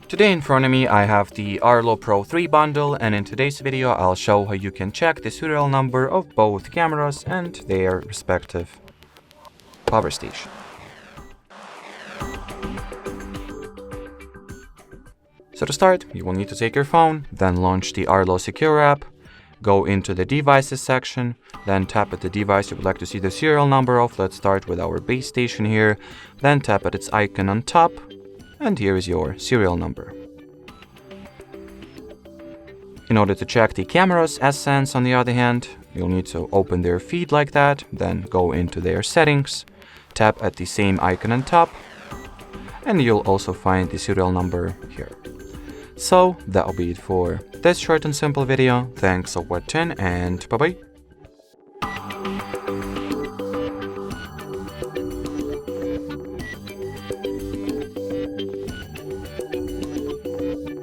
Today in front of me I have the ARLO Pro 3 bundle, and in today's video I'll show how you can check the serial number of both cameras and their respective power station. So to start, you will need to take your phone, then launch the ARLO Secure app, go into the devices section, then tap at the device you would like to see the serial number of. Let's start with our base station here, then tap at its icon on top, and here is your serial number. In order to check the camera's S-Sense, on the other hand, you'll need to open their feed like that, then go into their settings, tap at the same icon on top, and you'll also find the serial number here. So that'll be it for this short and simple video. Thanks for watching, and bye bye.